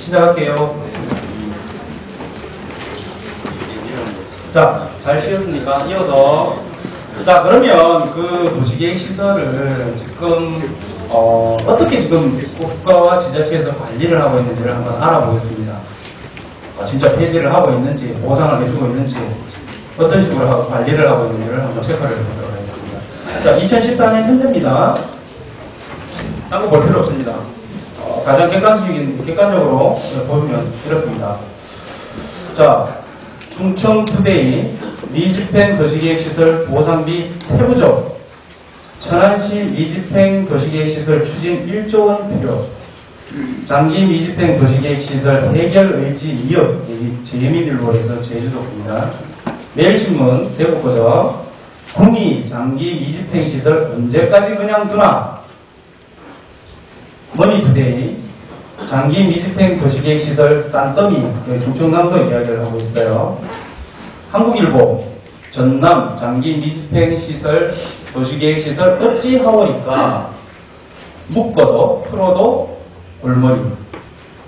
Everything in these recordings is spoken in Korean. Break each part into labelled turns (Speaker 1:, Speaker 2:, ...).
Speaker 1: 시작할게요. 자, 잘 쉬었으니까 이어서. 자, 그러면 그 도시계획 시설을 지금 어떻게 지금 국가와 지자체에서 관리를 하고 있는지를 한번 알아보겠습니다. 진짜 폐지를 하고 있는지, 보상을 해주고 있는지, 어떤 식으로 관리를 하고 있는지를 한번 체크를 해보도록 하겠습니다. 자, 2014년 현재입니다. 딴 거 볼 필요 없습니다. 가장 객관적으로 보면 이렇습니다. 자, 충청투데이 미집행 도시계획시설 보상비 태부적 천안시 미집행 도시계획시설 추진 1조 원 필요 장기 미집행 도시계획시설 해결 의지 이업 재미들로에서 제주도입니다. 매일신문 대구거저 구미 장기 미집행시설 언제까지 그냥 두나 머니투데이 장기 미집행 도시계획시설 싼더미 중청남도 이야기를 하고 있어요. 한국일보 전남 장기 미집행시설 도시계획시설 어찌 하오니까 묶어도 풀어도 골머리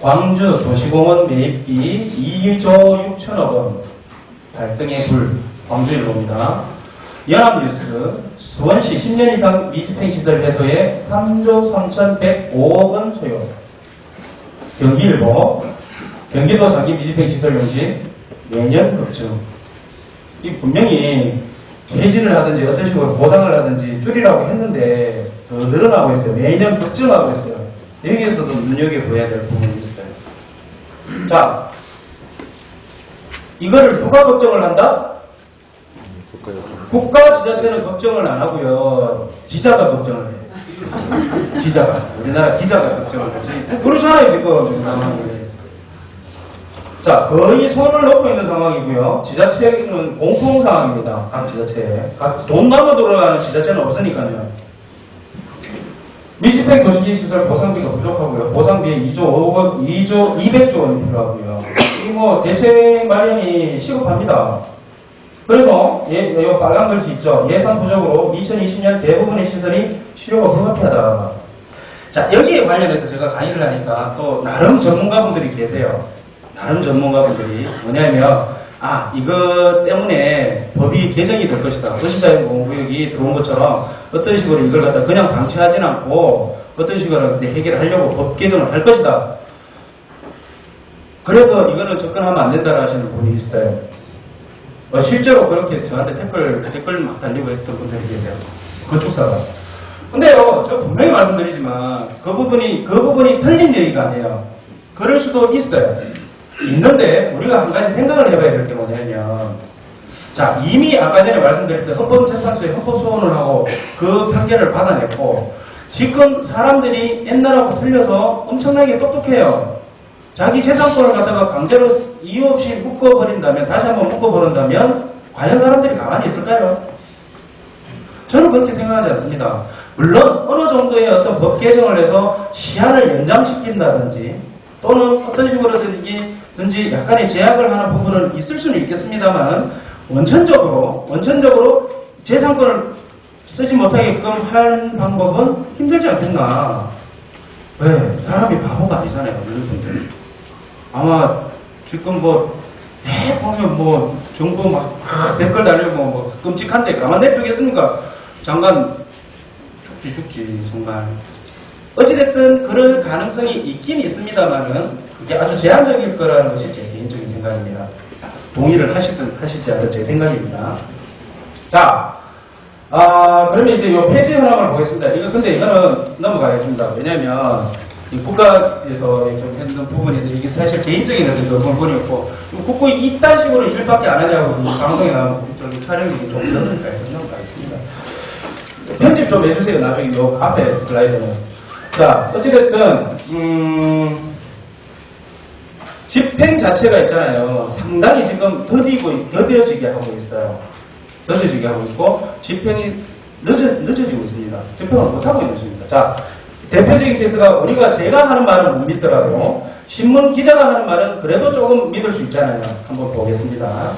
Speaker 1: 광주 도시공원 매입비 2조 6천억 원 발등의 불 광주일보입니다. 연합뉴스 수원시 10년 이상 미집행시설 해소에 3조 3,105억 원 소요. 경기일보 경기도 장기 미집행시설 용지 매년 급증. 이 분명히 폐지를 하든지 어떤 식으로 보상을 하든지 줄이라고 했는데 더 늘어나고 있어요. 매년 급증하고 있어요. 여기에서도 눈여겨보아야 될 부분이 있어요. 자, 이거를 누가 걱정을 한다? 국가 지자체는 걱정을 안 하고요. 기자가 걱정을 해요. 기자가. 우리나라 기자가 걱정을 하지. 그렇잖아요, 지금 상황이. 자, 거의 손을 놓고 있는 상황이고요. 지자체는 공통 상황입니다. 각 지자체에. 돈 남아 돌아가는 지자체는 없으니까요. 미집행 도시계획시설 보상비가 부족하고요. 보상비에 200조 원이 필요하고요. 이 대책 마련이 시급합니다. 그래서 요 빨간 글씨 있죠. 예산 부족으로 2020년 대부분의 시설이 실효가 불가피하다. 자, 여기에 관련해서 제가 강의를 하니까 또 나름 전문가분들이 계세요. 다른 전문가분들이 뭐냐면 이거 때문에 법이 개정이 될 것이다. 도시자연보호구역이 들어온 것처럼 어떤 식으로 이걸 갖다 그냥 방치하진 않고 어떤 식으로 이제 해결하려고 법 개정을 할 것이다. 그래서 이거는 접근하면 안 된다고 하시는 분이 있어요. 실제로 그렇게 저한테 댓글 막 달리고 했던 분들이 계세요. 건축사가. 근데요, 저 분명히 말씀드리지만 그 부분이 틀린 얘기가 아니에요. 그럴 수도 있어요. 있는데 우리가 한 가지 생각을 해봐야 될 게 뭐냐면, 자, 이미 아까 전에 말씀드렸던 헌법재판소에 헌법소원을 하고 그 판결을 받아냈고, 지금 사람들이 옛날하고 틀려서 엄청나게 똑똑해요. 자기 재산권을 갖다가 강제로 이유 없이 묶어버린다면, 다시 한번 묶어버린다면 과연 사람들이 가만히 있을까요? 저는 그렇게 생각하지 않습니다. 물론 어느 정도의 어떤 법 개정을 해서 시한을 연장시킨다든지 또는 어떤 식으로든지 약간의 제약을 하는 부분은 있을 수는 있겠습니다만, 원천적으로 재산권을 쓰지 못하게끔 하는 방법은 힘들지 않겠나. 왜? 사람이 바보가 아니잖아요, 어느 분들. 아마 지금 보면 정부 막 댓글 달리고 끔찍한데 가만 냅두겠습니까? 잠깐 죽지 정말. 어찌됐든 그런 가능성이 있긴 있습니다만은 그게 아주 제한적일 거라는 것이 제 개인적인 생각입니다. 동의를 하시든 하시지 않든 제 생각입니다. 자, 그러면 이제 요 폐지 현황을 보겠습니다. 근데 이거는 넘어가겠습니다. 왜냐면 국가에서 좀 했던 부분인데 이게 사실 개인적인 어떤 부분이었고, 국고이 이딴 식으로 일밖에 안 하냐고 방송에 나온 촬영이 좀 있었으니까 해서 넘어가겠습니다. 편집 좀 해주세요. 나중에 요 앞에 슬라이드는. 자, 어찌됐든 집행 자체가 있잖아요. 상당히 지금 더뎌지게 하고 있어요. 더뎌지게 하고 있고 집행이 늦어지고 있습니다. 집행을 못하고 있는 것입니다. 자, 대표적인 케이스가 제가 하는 말은 못 믿더라도 신문 기자가 하는 말은 그래도 조금 믿을 수 있잖아요. 한번 보겠습니다.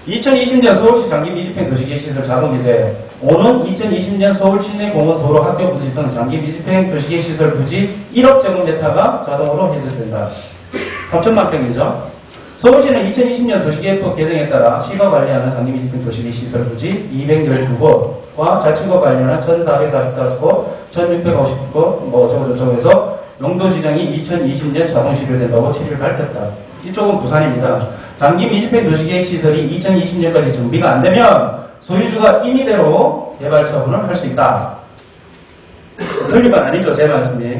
Speaker 1: 2020년 서울시 장기 미집행 도시계획시설 자동기재 5는 2020년 서울 시내공원 도로 학교 부지 등 장기 미집행 도시계획시설 부지 1억 제곱미터가 자동으로 해제된다. 3천만 평이죠. 서울시는 2020년 도시계획법 개정에 따라 시가 관리하는 장기 미집행 도시계획시설 부지 212곳과 자치구가 관리하는 1,445곳, 1,650곳 뭐 어쩌고저쩌고 해서 용도 지정이 2020년 자동 시료된다고 7일 밝혔다. 이쪽은 부산입니다. 장기 미집행 도시계획 시설이 2020년까지 정비가 안 되면 소유주가 임의대로 개발 처분을 할 수 있다. 틀린 건 아니죠, 제 말씀이.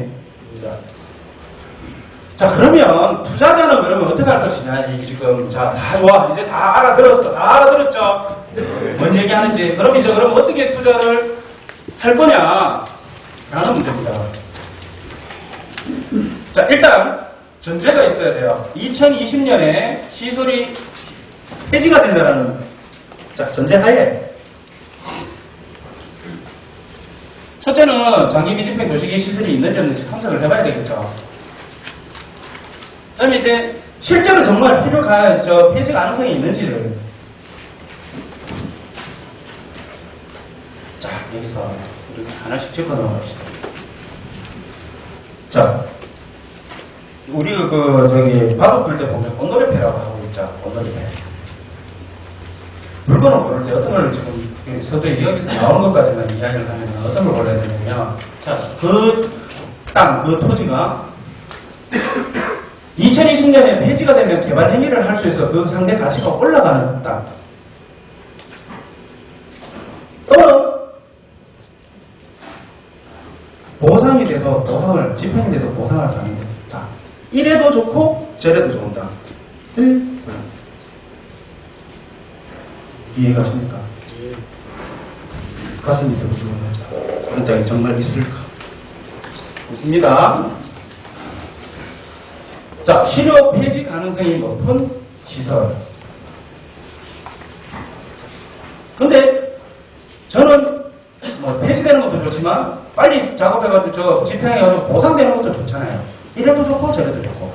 Speaker 1: 자, 그러면 투자자는 그러면 어떻게 할 것이냐? 이게 지금 자, 다 좋아. 이제 다 알아들었어. 다 알아들었죠? 뭔 얘기하는지. 그럼 이제 그럼 어떻게 투자를 할 거냐? 라는 문제입니다. 자, 일단 전제가 있어야 돼요. 2020년에 시설이 폐지가 된다는 자, 전제하에 첫째는 장기 미집행 도시계획 시설이 있는지 없는지 탐색을 해봐야 되겠죠. 그 다음에 이제 실제로 정말 폐지 가능성이 있는지를 자, 여기서 우리 하나씩 짚어 넘어갑시다. 자, 우리 바둑 불 때 보면 번거래패라고 하고 있죠. 번거래패. 물건을 고를 때 어떤 걸 지금 서두에 여기서 나오는 것까지만 이야기를 하면 어떤 걸 골라야 되냐면, 자, 그 땅, 그 토지가 2020년에 폐지가 되면 개발 행위를 할 수 있어 그 상대 가치가 올라가는 땅. 또는 보상이 돼서 집행이 돼서 보상을 받는 데. 자, 이래도 좋고 저래도 좋은 땅. 이해가 가십니까? 가슴이 더 무거워요. 그런 땅이 정말 있을까? 있습니다. 자, 실효 폐지 가능성이 높은 시설. 근데 저는 뭐 폐지되는 것도 좋지만 빨리 작업해가지고 집행해가지고 보상되는 것도 좋잖아요. 이래도 좋고 저래도 좋고.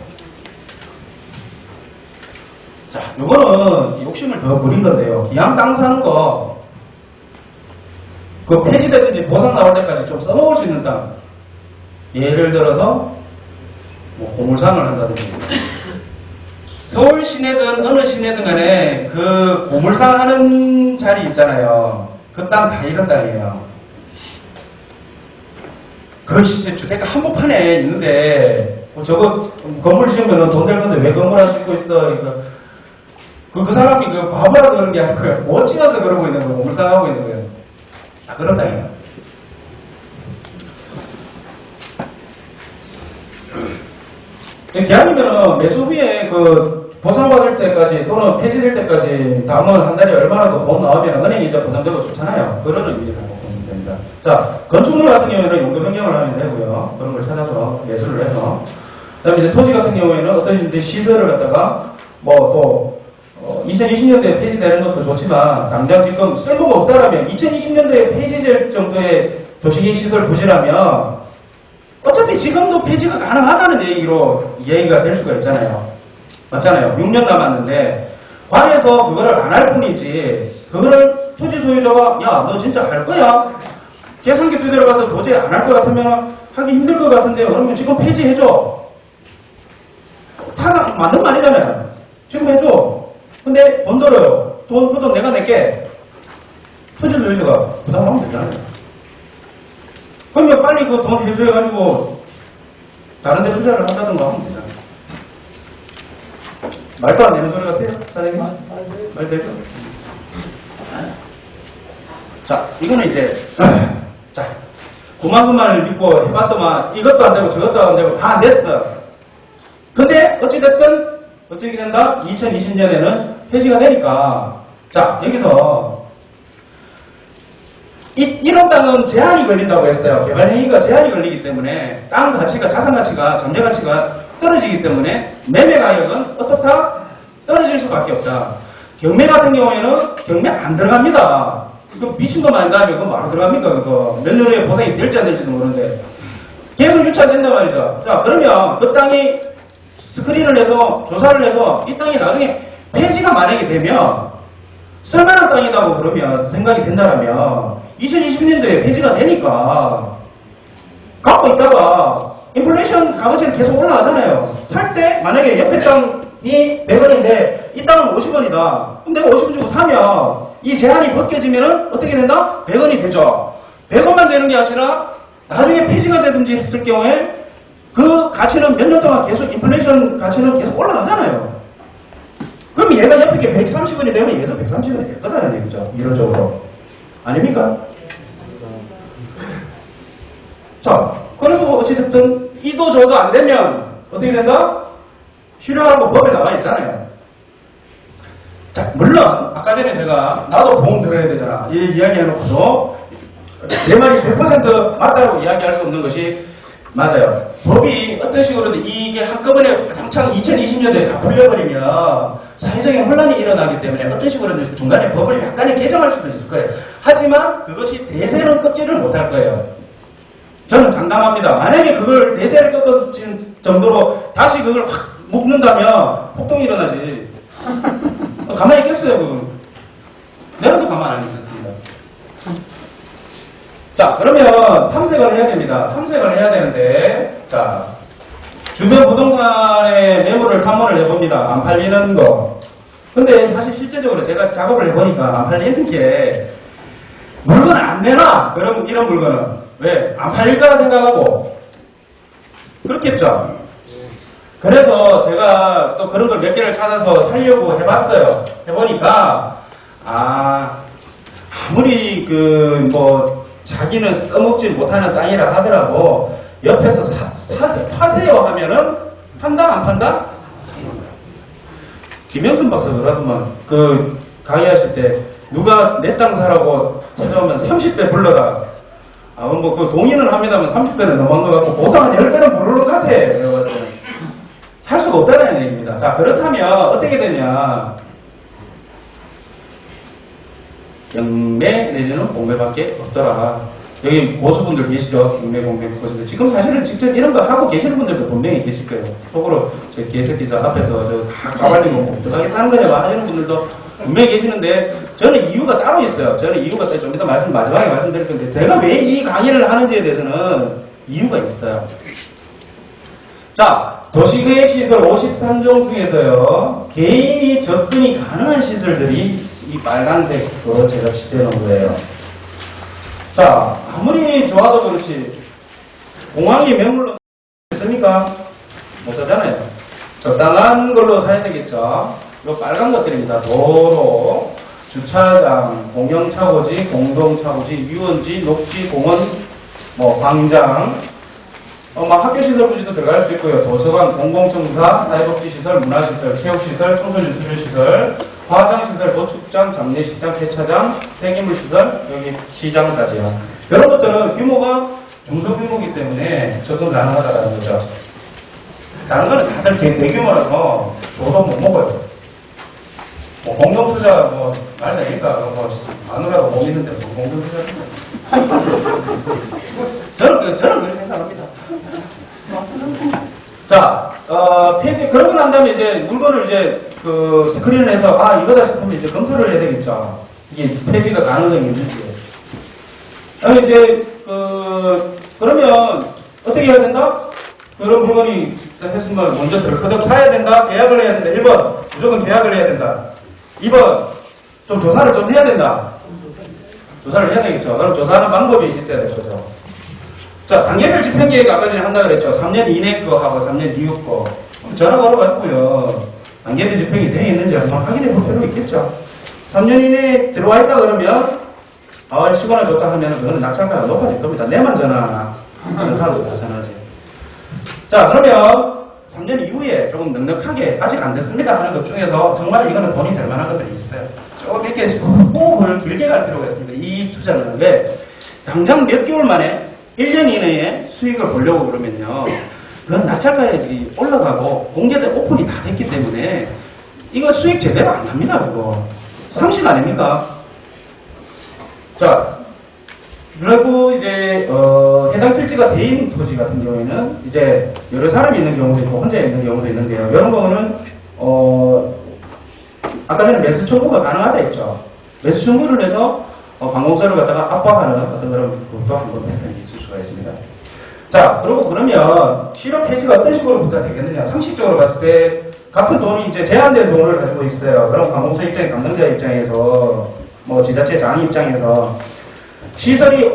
Speaker 1: 자, 요거는 욕심을 더 부린 건데요. 기왕 땅 사는 거, 그 폐지되든지 보상 나올 때까지 좀 써먹을 수 있는 땅. 예를 들어서, 뭐, 고물상을 한다든지. 서울 시내든 어느 시내든 간에 그 고물상 하는 자리 있잖아요. 그 땅 다 이런 땅이에요. 그 주택가 한복판에 있는데, 저거 건물 지으면 돈 될 건데 왜 건물 안 짓고 있어? 그 사람이 그 바보라서 그런 게 아니고요. 못 찍어서 그러고 있는 거예요. 물상하고 있는 거예요. 다 그런 땅이에요. 기왕이면 매수 후에 그 보상받을 때까지 또는 폐지될 때까지 다음은 한 달에 얼마나 더 돈 나오면 은행 이자 부담되고 좋잖아요. 그런 의미를 갖고 보면 됩니다. 자, 건축물 같은 경우에는 용도 변경을 하면 되고요. 그런 걸 찾아서 매수를 해서. 그 다음에 이제 토지 같은 경우에는 어떤 시설을 갖다가 뭐 2020년도에 폐지되는 것도 좋지만 당장 지금 쓸모가 없다라면 2020년도에 폐지될 정도의 도시계획 시설 부지라면 어차피 지금도 폐지가 가능하다는 얘기가 될 수가 있잖아요. 맞잖아요. 6년 남았는데 관에서 그거를 안 할 뿐이지 그거를 토지 소유자가 야, 너 진짜 할 거야? 계산기 수대로 가서 도저히 안 할 것 같으면 하기 힘들 것 같은데 그러면 지금 폐지해줘. 다 맞는 말이잖아요. 지금 해줘. 근데 돈 들어요. 그 돈 내가 낼게. 토지 소유자가 부담하면 되잖아요. 그러면 빨리 그 돈 회수해가지고 다른 데 투자를 한다든가 하면 되잖아요. 말도 안 되는 소리 같아요? 사장님? 말 되죠? 자, 이거는 이제 자, 고만고만을 믿고 해봤더만 이것도 안 되고 저것도 안 되고 다 안 됐어. 근데 어찌됐든 어떻게 된다? 2020년에는 폐지가 되니까 자, 여기서 이런 땅은 제한이 걸린다고 했어요. 개발 행위가 제한이 걸리기 때문에 땅 가치가, 자산 가치가, 잠재 가치가 떨어지기 때문에 매매 가격은 어떻다? 떨어질 수밖에 없다. 경매 같은 경우에는 경매 안 들어갑니다. 이거 미친놈 아닌가 하면 그거 바로 들어갑니까? 그거 몇 년 후에 보상이 될지 안 될지도 모르는데 계속 유찰된단 말이죠. 자, 그러면 그 땅이 스크린을 해서 조사를 해서 이 땅이 나중에 폐지가 만약에 되면 쓸만한 땅이라고 그러면 생각이 된다면 2020년도에 폐지가 되니까 갖고 있다가 인플레이션 값어치는 계속 올라가잖아요. 살 때 만약에 옆에 땅이 100원인데 이 땅은 50원이다. 그럼 내가 50원 주고 사면 이 제한이 벗겨지면 어떻게 된다? 100원이 되죠. 100원만 되는 게 아니라 나중에 폐지가 되든지 했을 경우에 그 가치는 몇 년 동안 계속 인플레이션 가치는 계속 올라가잖아요. 그럼 얘가 옆에 게 130원이 되면 얘도 130원이 될 거다라는 얘기죠. 이론적으로. 아닙니까? 자, 그래서 어찌됐든 이도 저도 안 되면 어떻게 된다? 실효하라고 법에 나와 있잖아요. 자, 물론 아까 전에 제가 나도 보험 들어야 되잖아. 이 이야기 해놓고도 내 말이 100% 맞다고 이야기할 수 없는 것이 맞아요. 법이 어떤 식으로든 이게 한꺼번에 당장 2020년도에 다 풀려버리면 사회적인 혼란이 일어나기 때문에 어떤 식으로든 중간에 법을 약간의 개정할 수도 있을 거예요. 하지만 그것이 대세로 꺾지를 못할 거예요. 저는 장담합니다. 만약에 그걸 대세를 꺾어진 정도로 다시 그걸 확 묶는다면 폭동이 일어나지. 가만히 있겠어요, 그건. 내가도 가만히 안 있겠습니다. 자, 그러면 탐색을 해야 됩니다. 탐색을 해야 되는데, 자, 주변 부동산의 매물을 탐문을 해봅니다. 안 팔리는 거. 근데 사실 실제적으로 제가 작업을 해보니까 안 팔리는 게 물건 안 내놔. 그럼 이런 물건은 왜? 안 팔릴까 생각하고 그렇겠죠. 그래서 제가 또 그런 걸 몇 개를 찾아서 살려고 해봤어요. 해보니까 아무리 자기는 써먹지 못하는 땅이라 하더라도 옆에서 파세요 하면은 판다 안 판다? 김영순 박사 그러더만 강의하실 때 누가 내 땅 사라고 찾아오면 30배 불러라. 동의는 합니다만 30배는 넘어간 것 같고 보통 한 10배는 부르는 것 같아. 내가 봤을 때는. 살 수가 없다는 얘기입니다. 자, 그렇다면 어떻게 되냐. 경매 내지는 공매밖에 없더라. 여기 고수분들 계시죠? 경매, 공매, 고수분들. 지금 사실은 직접 이런 거 하고 계시는 분들도 분명히 계실 거예요. 속으로 저 개새끼 저 앞에서 다 까발리고 어떡하겠다는 거냐고 하시는 분들도 분명히 계시는데 저는 이유가 따로 있어요. 저는 이유가 있어요. 좀 이따 마지막에 말씀드릴 건데 제가 왜 이 강의를 하는지에 대해서는 이유가 있어요. 자, 도시계획시설 53종 중에서요. 개인이 접근이 가능한 시설들이 이 빨간색으로 제가 칠해놓은 거예요. 자, 아무리 좋아도 그렇지 공항이 매물로 있습니까? 못 사잖아요. 적당한 걸로 사야 되겠죠. 이 빨간 것들입니다. 도로, 주차장, 공영차고지, 공동차고지, 유원지, 녹지, 공원, 광장, 학교시설 부지도 들어갈 수 있고요. 도서관, 공공청사, 사회복지시설, 문화시설, 체육시설, 청소년수련시설, 화장시설, 도축장, 장례식장, 폐차장, 폐기물시설, 여기 시장까지요. 이런 것들은 규모가 중소규모이기 때문에 접근 가능하다는 거죠. 다른 거는 다들 대규모라서 줘도 못 먹어요. 공동투자 말 되니까 마누라도 못 믿는데 공동투자 저는 그렇게 생각합니다. 자, 그러고 난 다음에 이제 물건을 스크린을 해서 이거다 싶으면 이제 검토를 해야 되겠죠. 이게 폐지가 가능성이 있는지. 이제 그러면 어떻게 해야 된다? 그런 물건이 했으면 먼저 덜커덕 사야 된다. 계약을 해야 된다. 1번 무조건 계약을 해야 된다. 2번 좀 조사를 좀 해야 된다. 조사를 해야 되겠죠. 그럼 조사하는 방법이 있어야 될 거죠. 자, 단계별 집행계획 아까 전에 한다고 그랬죠. 3년 이내 거 하고 3년 이후 거. 전화 걸어가지고요. 단계별 집행이 되어 있는지 한번 확인해 볼 필요가 있겠죠. 3년 이내에 들어와 있다 그러면 시간을 줬다 하면 그거는 낙찰가가 높아질 겁니다. 내만 전화하나. 전화하고 다 전화지. 자, 그러면 3년 이후에 조금 넉넉하게 아직 안 됐습니다 하는 것 중에서 정말 이거는 돈이 될 만한 것들이 있어요. 조금 이렇게 호흡을 길게 갈 필요가 있습니다. 이 투자는 왜? 당장 몇 개월 만에 1년 이내에 수익을 보려고 그러면요. 그건 낙찰가액이 올라가고 공개된 오픈이 다 됐기 때문에 이거 수익 제대로 안 납니다. 그거. 상식 아닙니까? 자, 그리고 이제 해당 필지가 대인 토지 같은 경우에는 이제 여러 사람이 있는 경우도 있고 혼자 있는 경우도 있는데요. 이런 경우는 아까 전에 매수 청구가 가능하다 했죠. 매수 청구를 해서 관공서를 갖다가 압박하는 어떤 그런 것도 한번 패턴이 있을 수가 있습니다. 자, 그리고 그러면 실업 폐지가 어떤 식으로 부탁 되겠느냐? 상식적으로 봤을 때 같은 돈이 이제 제한된 돈을 가지고 있어요. 그럼 관공서 입장에 담당자 입장에서 뭐 지자체 장 입장에서 시설이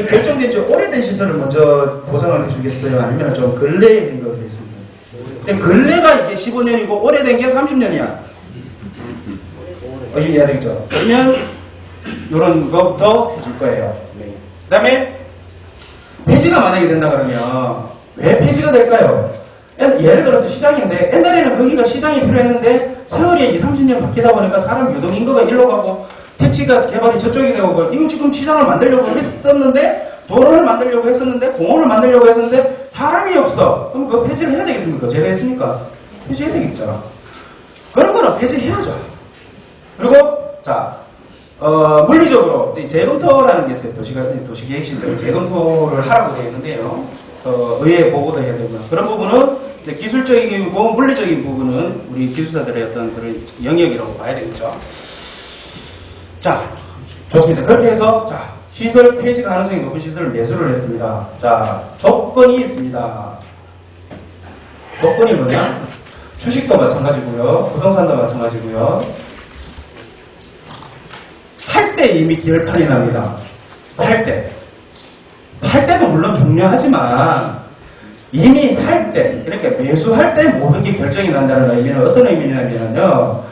Speaker 1: 결정된 지 오래된 시설을 먼저 보상을 해주겠어요? 아니면 좀 근래에 있는 걸 하겠습니다. 근데 근래가 이게 15년이고 오래된 게 30년이야. 이해해야 되겠죠? 그러면 이런 거부터 해줄 거예요. 그 다음에 폐지가 만약에 된다 그러면 왜 폐지가 될까요? 예를 들어서 시장인데 옛날에는 거기가 시장이 필요했는데 세월이 20, 30년 바뀌다 보니까 사람 유동 인구가 일로 가고 택지가 개발이 저쪽이 되고 이거 지금 시장을 만들려고 했었는데 도로를 만들려고 했었는데 공원을 만들려고 했었는데 사람이 없어. 그럼 그거 폐지를 해야 되겠습니까? 제가 했습니까? 폐지해야 되겠죠. 그런 거는 폐지해야죠. 그리고 자 물리적으로 재검토라는 게 있어요. 도시계획시설 재검토를 하라고 되어 있는데요. 의회 보고도 해야 되고요. 그런 부분은 이제 기술적이고 물리적인 부분은 우리 기술사들의 어떤 그런 영역이라고 봐야 되겠죠. 자, 좋습니다. 그렇게 해서 자 시설 폐지 가능성이 높은 시설을 매수를 했습니다. 자, 조건이 있습니다. 조건이 뭐냐? 주식도 마찬가지고요. 부동산도 마찬가지고요. 살 때 이미 결판이 납니다. 살 때. 팔 때도 물론 중요하지만 이미 살 때, 그러니까 매수할 때 모든 게 결정이 난다는 의미는 어떤 의미냐면요.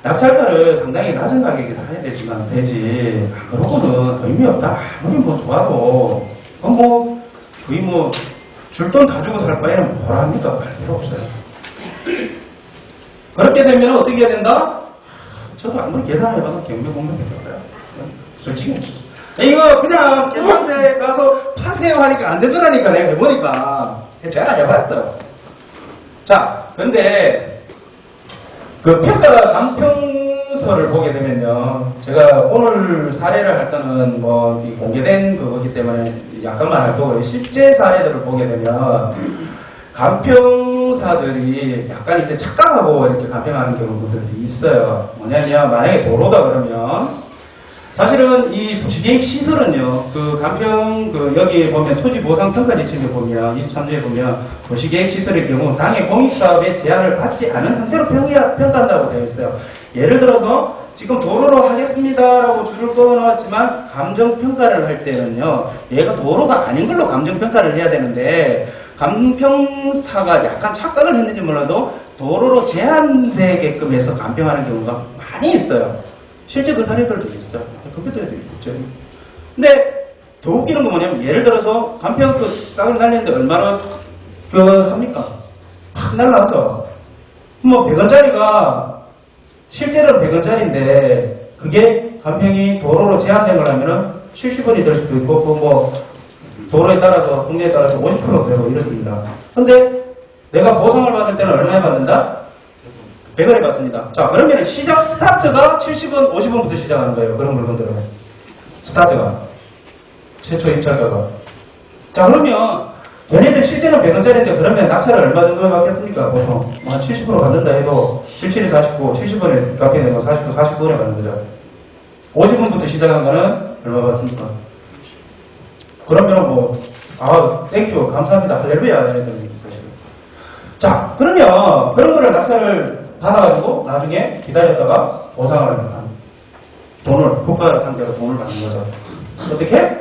Speaker 1: 낙찰가를 상당히 낮은 가격에 사야 되지. 그러고는 의미 없다. 아무리 뭐 좋아도 거의 줄 돈 다 주고 살 바에는 뭐라 합니까? 할 필요 없어요. 그렇게 되면 어떻게 해야 된다? 저도 아무리 계산해봐도 경매 공매가 들어가요. 솔직히. 이거 그냥 깨끗하게 가서 파세요 하니까 안 되더라니까 내가 해보니까. 제가 해봤어요. 자, 근데 그 평가 감평서를 보게 되면요. 제가 오늘 사례를 할 때는 뭐 공개된 그거기 때문에 약간만 할 거고요. 실제 사례들을 보게 되면 감평사들이 약간 이제 착각하고 이렇게 감평하는 경우들이 있어요. 뭐냐면 만약에 도로다 그러면 사실은 이 부지계획 시설은요, 그 간평, 여기 보면 토지보상평가 지침에 보면, 23조에 보면, 도시계획 시설의 경우, 당의 공익사업에 제한을 받지 않은 상태로 평가한다고 되어 있어요. 예를 들어서, 지금 도로로 하겠습니다라고 줄을 꺼놓았지만, 감정평가를 할 때는요, 얘가 도로가 아닌 걸로 감정평가를 해야 되는데, 감평사가 약간 착각을 했는지 몰라도, 도로로 제한되게끔 해서 감평하는 경우가 많이 있어요. 실제 그 사례들도 있어요. 컴퓨터에도 있죠. 근데 더 웃기는 건 뭐냐면 예를 들어서 간평 싹을 날리는데 얼마나 합니까? 팍 날라가죠. 뭐 100원짜리가 실제로는 100원짜리인데 그게 간평이 도로로 제한된 거라면은 70원이 될 수도 있고 도로에 따라서 동네에 따라서 50% 되고 이렇습니다. 근데 내가 보상을 받을 때는 얼마에 받는다? 100원에 받습니다. 자, 그러면 시작 스타트가 70원, 50원부터 시작하는 거예요. 그런 물건들은. 스타트가. 최초 입찰가가. 자, 그러면 얘네들 실제는 100원짜리인데 그러면 낙찰을 얼마 정도에 받겠습니까? 보통. 한 70% 받는다 해도 77이 49, 70원에 갚게 되면 49, 49원에 받는 거죠. 50원부터 시작한 거는 얼마 받습니까? 그러면 땡큐, 감사합니다. 할렐루야. 얘네들 사실. 자, 그러면 그런 거를 낙찰을 받아가지고 나중에 기다렸다가 보상을 합니다. 국가 상대로 돈을 받는 거죠. 어떻게?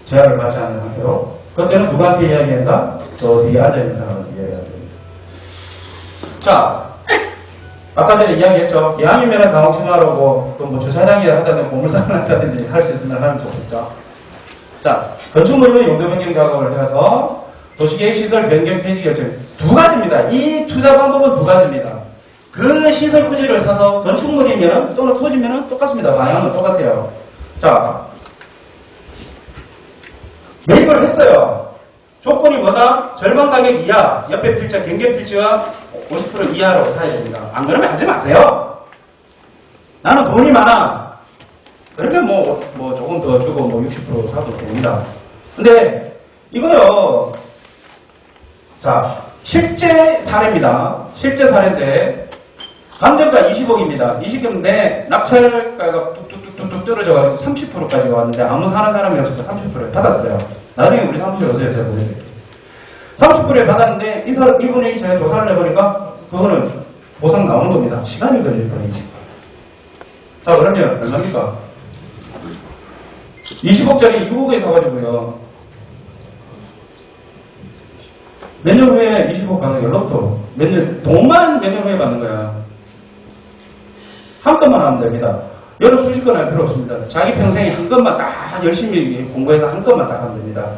Speaker 1: 제한을 받지 않는 상태로. 그때는 누구한테 이야기한다? 저 뒤에 앉아있는 사람한테 이야기해야 됩니다. 자, 아까 전에 이야기했죠. 기왕이면 강옥심하라고 또 주차장에 한다든지 보물상을 한다든지 할 수 있으면 하면 좋겠죠. 자, 건축물의 용도 변경 작업을 해서 도시계획시설 변경 폐지 결정 두 가지입니다. 이 투자 방법은 두 가지입니다. 그 시설 부지를 사서 건축물이면 또는 토지면 똑같습니다. 방향은 똑같아요. 자, 매입을 했어요. 조건이 뭐다? 절반 가격 이하, 옆에 필지, 경계 필지와 50% 이하로 사야 됩니다. 안 그러면 하지 마세요. 나는 돈이 많아. 그러면 조금 더 주고 60% 사도 됩니다. 근데 이거요. 자, 실제 사례입니다. 실제 사례인데 감정가 20억입니다. 20억인데 낙찰가가 뚝뚝뚝뚝 떨어져가지고 30%까지 왔는데 아무 사는 사람이 없어서 30%에 받았어요. 나중에 우리 사무실에 오세요. 제가 보여드릴게요. 30%에 받았는데 이분이 제가 조사를 해보니까 그거는 보상 나오는 겁니다. 시간이 걸릴 뿐이지. 자, 그러면 얼마입니까? 20억짜리 6억에 사가지고요. 몇 년 후에 20억 받는 거야, 로또. 돈만 몇 년 후에 받는 거야. 한 건만 하면 됩니다. 여러 수십 건 할 필요 없습니다. 자기 평생에 한 건만 딱 열심히 공부해서 한 건만 딱 하면 됩니다.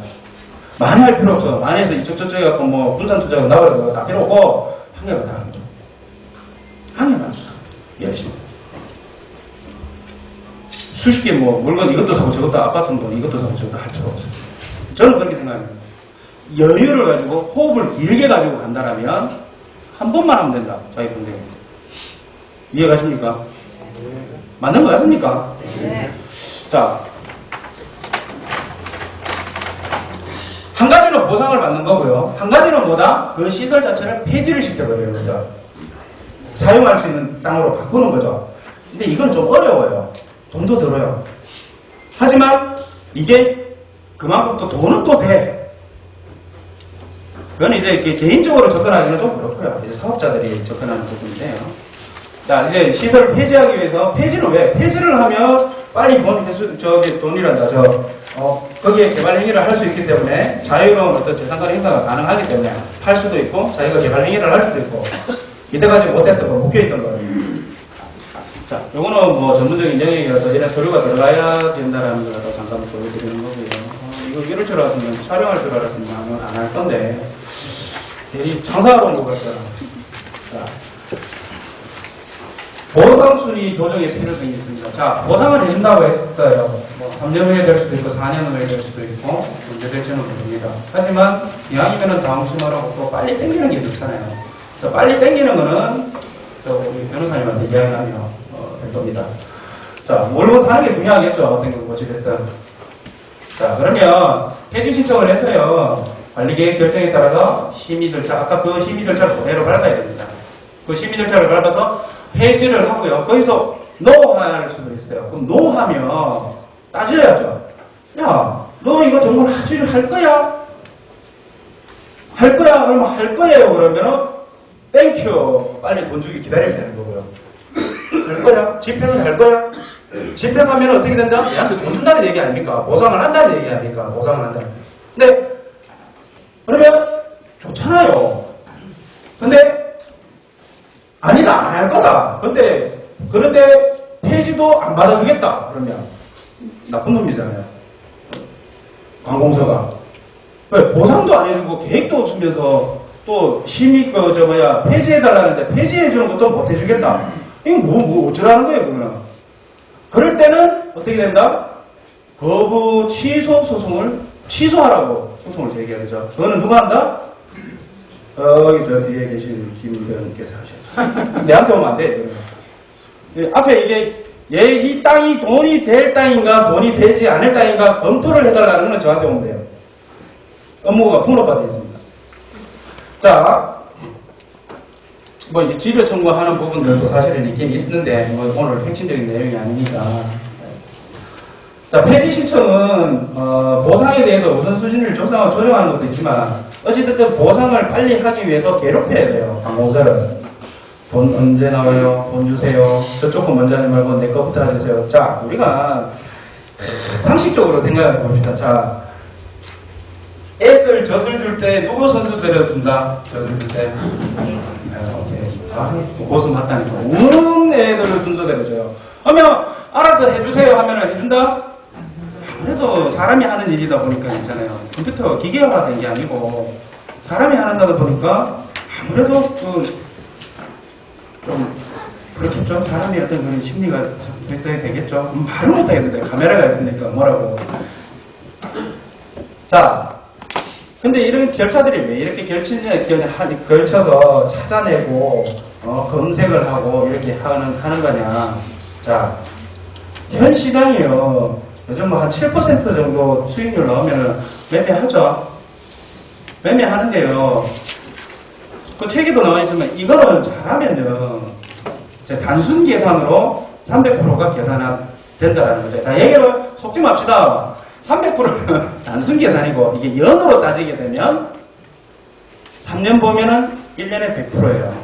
Speaker 1: 많이 할 필요 없어. 많이 해서 이쪽 저쪽 해갖고 뭐 분산 투자하고 나버리고 다 필요 없고 한 개만 다 하는 거야. 한 개만 열심히. 수십 개 뭐 물건 이것도 사고 저것도 아파트 뭐 이것도 사고 저것도 할 필요 없어요. 저는 그렇게 생각합니다. 여유를 가지고 호흡을 길게 가지고 간다라면 한 번만 하면 된다. 자기 평생에. 이해가십니까? 맞는 거 같습니까?
Speaker 2: 네.
Speaker 1: 자, 한 가지는 보상을 받는 거고요. 한 가지는 뭐다? 그 시설 자체를 폐지를 시켜버리는 거죠. 사용할 수 있는 땅으로 바꾸는 거죠. 근데 이건 좀 어려워요. 돈도 들어요. 하지만 이게 그만큼 또 돈은 또 돼. 그건 이제 개인적으로 접근하기는 좀 그렇고요. 이제 사업자들이 접근하는 부분인데요. 자, 이제 시설을 폐지하기 위해서, 폐지는 왜? 폐지를 하면 빨리 돈이란다. 거기에 개발 행위를 할 수 있기 때문에 자유로운 어떤 재산권 행사가 가능하기 때문에 할 수도 있고, 자기가 개발 행위를 할 수도 있고, 이때까지 못했던 거, 묶여있던 거예요. 자, 요거는 뭐 전문적인 영역이라서 이런 서류가 들어가야 된다라는 걸 잠깐 보여드리는 거고요. 이거 이럴 줄 알았으면, 촬영할 줄 알았으면 안 할 건데, 괜히 장사하러 온 것 같잖아. 자. 보상순위 조정의 필요성이 있습니다. 자, 보상을 해준다고 했어요. 뭐 3년 후에 될 수도 있고 4년 후에 될 수도 있고 언제 될지는 모릅니다. 하지만 이왕이면은 다음 심하라고 또 빨리 땡기는 게 좋잖아요. 자, 빨리 땡기는 거는 우리 변호사님한테 이야기하면 될 겁니다. 자, 몰고 사는 게 중요하겠죠. 어떤 게 어찌됐든. 자, 그러면 폐지 신청을 해서요. 관리계획 결정에 따라서 심의 절차, 아까 그 심의 절차를 그대로 밟아야 됩니다. 그 심의 절차를 밟아서 폐지를 하고요. 거기서 NO 할 수도 있어요. 그럼 NO 하면 따져야죠. 야, 너 이거 정말 할 거야? 할 거야? 그러면 할 거예요. 그러면 땡큐. 빨리 돈 주기 기다리면 되는 거고요. 할 거야? 집행은 할 거야? 집행하면 어떻게 된다? 얘한테 돈 준다는 얘기 아닙니까? 보상을 한다는 얘기 아닙니까? 보상을 한다. 근데 그러면 좋잖아요. 근데 아니다, 안 할 거다. 그런데 폐지도 안 받아주겠다. 그러면 나쁜 놈이잖아요. 관공서가. 왜 보상도 안 해주고 계획도 없으면서 또 심의 폐지해달라는데 폐지해주는 것도 못 해주겠다. 이거 뭐 어쩌라는 거예요, 그러면. 그럴 때는 어떻게 된다? 거부 취소 소송을 취소하라고 소송을 제기하죠. 그거는 누가 한다? 여기 저 뒤에 계신 김의원님께서 하셨죠. 내한테 오면 안 돼. 앞에 이게 이 땅이 돈이 될 땅인가 돈이 되지 않을 땅인가 검토를 해달라는 건 저한테 오면 돼요. 업무가 분업화되어 있습니다. 자, 뭐 이제 지배 청구하는 부분들도 사실은 있긴 있는데 뭐 오늘 핵심적인 내용이 아니니까. 자, 폐지 신청은 보상에 대해서 우선순위를 조정하는 것도 있지만 어찌됐든 보상을 빨리 하기 위해서 괴롭혀야 돼요. 관공서를. 돈 언제 나와요? 돈 주세요. 저쪽 거 먼저 하지 말고 내 거부터 해주세요. 자, 우리가 상식적으로 생각해 봅시다. 자, 젖을 줄 때 누구 선수 때려준다? 젖을 줄 때. 그것은 맞다니까. 우는 애들을 순서대로 줘요. 그러면 알아서 해주세요 하면 해준다? 아무래도 사람이 하는 일이다 보니까 있잖아요. 컴퓨터 기계화가 된 게 아니고 사람이 하는다다 보니까 아무래도 좀 그렇겠죠. 사람이 어떤 그런 심리가 설정이 되겠죠. 말을 못하겠는데 카메라가 있으니까 뭐라고. 자, 근데 이런 절차들이 왜 이렇게 걸쳐서 찾아내고 검색을 하고 이렇게 하는 거냐. 자, 현 시장이요. 요즘 뭐 한 7% 정도 수익률 나오면은 매매하죠. 매매하는데요. 그 책에도 나와 있지만 이거는 잘하면요. 단순 계산으로 300%가 계산된다라는 거죠. 자, 얘기를 속지 맙시다. 300%는 단순 계산이고, 이게 연으로 따지게 되면 3년 보면은 1년에 100%예요.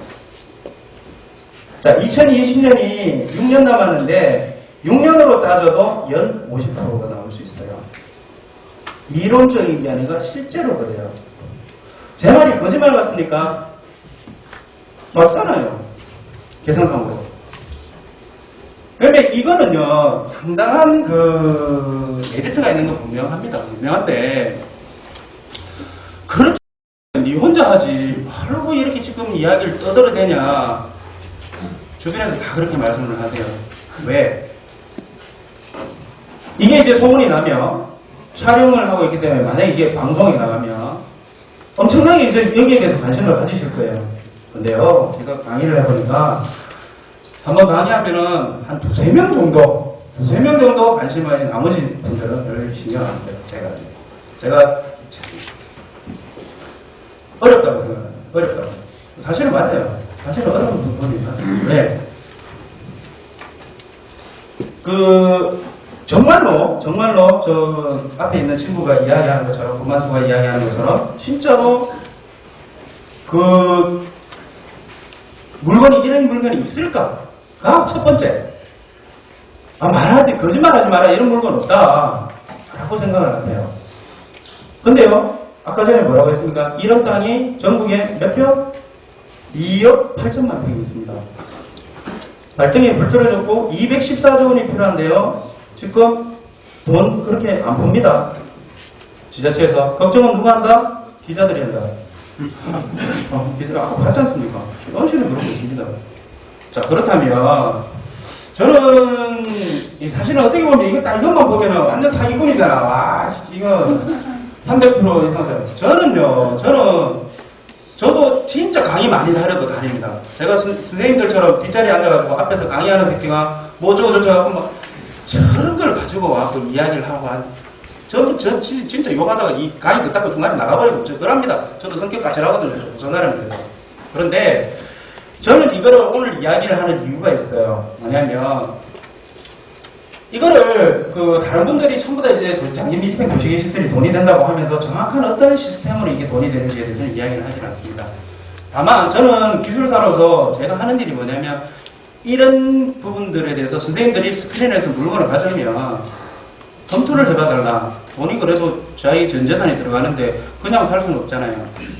Speaker 1: 자, 2020년이 6년 남았는데 6년으로 따져도 연 50%가 나올 수 있어요. 이론적인 게 아니라 실제로 그래요. 제 말이 거짓말 같습니까? 맞잖아요. 계산상으로. 그런데 이거는요, 상당한 메리트가 있는 건 분명합니다. 분명한데, 그렇게 니 혼자 하지, 바로 이렇게 지금 이야기를 떠들어대냐. 주변에서 다 그렇게 말씀을 하세요. 왜? 이게 이제 소문이 나면, 촬영을 하고 있기 때문에 만약에 이게 방송에 나가면, 엄청나게 이제 여기에 대해서 관심을 가지실 거예요. 근데요, 제가 강의를 해보니까, 한번 강의하면은 한 두세 명 정도 관심을 가진 나머지 분들은 별 신경 안 써요. 제가 어렵다고 생각해요. 어렵다고. 사실은 맞아요. 사실은 어려운 부분입니다. 네. 정말로 저 앞에 있는 친구가 이야기하는 것처럼, 구만수가 이야기하는 것처럼, 진짜로 이런 물건이 있을까? 첫 번째. 말하지, 거짓말하지 마라. 이런 물건 없다. 라고 생각을 하세요. 근데요, 아까 전에 뭐라고 했습니까? 이런 땅이 전국에 몇 평? 2억 8천만 평이 있습니다. 발전이 불틀어졌고 214조 원이 필요한데요. 지금 돈 그렇게 안 풉니다. 지자체에서. 걱정은 누가 한다? 기자들이 한다. 기자들 아까 봤지 않습니까? 언시는 그러고 있습니다. 자, 그렇다면 저는 사실은 어떻게 보면 이것만 보면은 완전 사기꾼이잖아. 와, 이거 300% 이상. 저도 진짜 강의 많이 하려고 다닙니다. 제가 선생님들처럼 뒷자리에 앉아가지고 앞에서 강의하는 새끼가 뭐 어쩌고저쩌고 하고 막 저런 걸 가지고 와서 이야기를 하고 저는 진짜 욕하다가 이 강의 듣다가 중간에 나가버리고 그럽니다. 저도 성격 까칠하거든요. 저 나라에 대해서. 그런데 저는 이거를 오늘 이야기를 하는 이유가 있어요. 뭐냐면 이거를 다른 분들이 전부 다 이제 장기 미집행 도시계 시설이 돈이 된다고 하면서 정확한 어떤 시스템으로 이게 돈이 되는지에 대해서는 이야기를 하진 않습니다. 다만 저는 기술사로서 제가 하는 일이 뭐냐면 이런 부분들에 대해서 선생님들이 스크린에서 물건을 가져오면 검토를 해봐달라. 돈이 그래도 자기 전 재산이 들어가는데 그냥 살 수는 없잖아요.